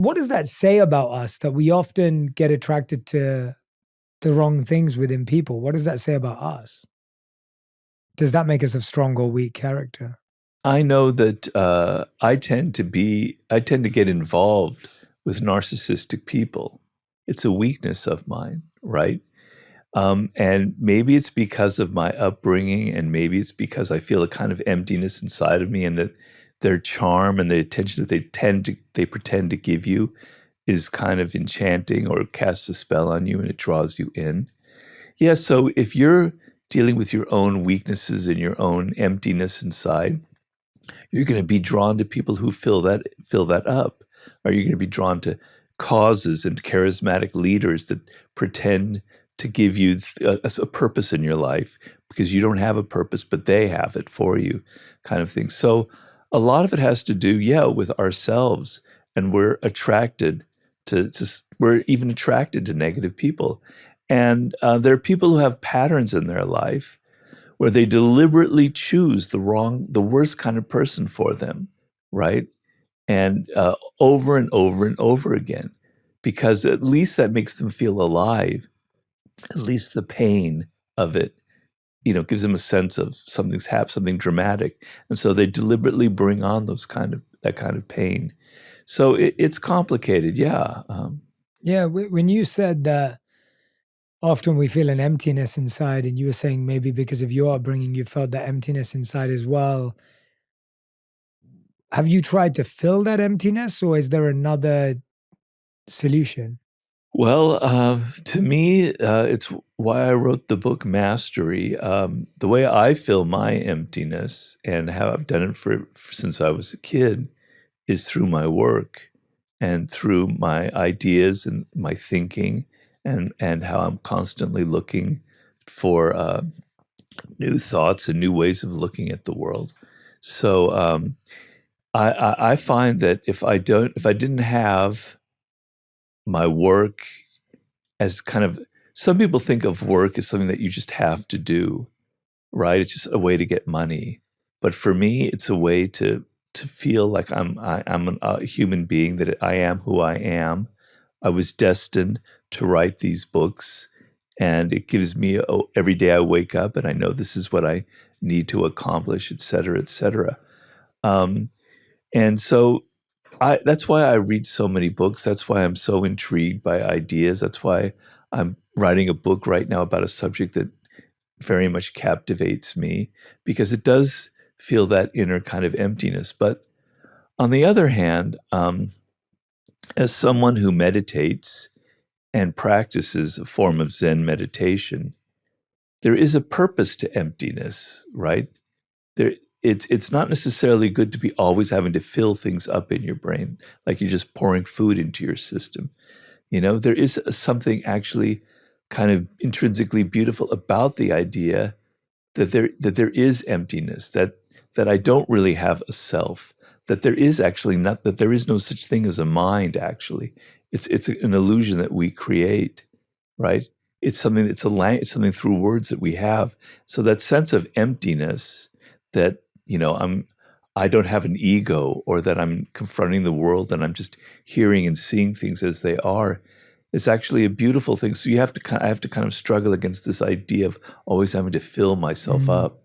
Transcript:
What does that say about us that we often get attracted to the wrong things within people? What does that say about us? Does that make us a strong or weak character? I know that I tend to get involved with narcissistic people. It's a weakness of mine, right? And maybe it's because of my upbringing, and maybe it's because I feel a kind of emptiness inside of me, and that their charm and the attention that they pretend to give you is kind of enchanting or casts a spell on you, and it draws you in. Yeah, so if you're dealing with your own weaknesses and your own emptiness inside, you're going to be drawn to people who fill that up. Or you're going to be drawn to causes and charismatic leaders that pretend to give you a purpose in your life because you don't have a purpose, but they have it for you, kind of thing. So a lot of it has to do, with ourselves, and we're even attracted to negative people. And there are people who have patterns in their life where they deliberately choose the worst kind of person for them, right? And over and over and over again, because at least that makes them feel alive. At least the pain of it, gives them a sense of something dramatic, and so they deliberately bring on that kind of pain. So it's complicated, yeah. When you said that often we feel an emptiness inside, and you were saying maybe because of your upbringing, you felt that emptiness inside as well. Have you tried to fill that emptiness, or is there another solution? Well, to me, it's why I wrote the book Mastery. The way I fill my emptiness, and how I've done it since I was a kid, is through my work and through my ideas and my thinking, and how I'm constantly looking for new thoughts and new ways of looking at the world. So I find that if I didn't have my work as kind of, some people think of work as something that you just have to do, right? It's just a way to get money. But for me, it's a way to feel like I'm a human being, that I am who I am. I was destined to write these books, and it gives me every day I wake up and I know this is what I need to accomplish, et cetera, et cetera. And so that's why I read so many books. That's why I'm so intrigued by ideas. That's why I'm writing a book right now about a subject that very much captivates me, because it does feel that inner kind of emptiness. But on the other hand, as someone who meditates and practices a form of Zen meditation, there is a purpose to emptiness, right? It's not necessarily good to be always having to fill things up in your brain, like you're just pouring food into your system. There is something actually kind of intrinsically beautiful about the idea that there is emptiness, that I don't really have a self, that there is actually not, that there is no such thing as a mind. Actually, it's an illusion that we create, right? It's something something through words that we have. So that sense of emptiness, that I don't have an ego, or that I'm confronting the world and I'm just hearing and seeing things as they are, is actually a beautiful thing. So I have to kind of struggle against this idea of always having to fill myself up.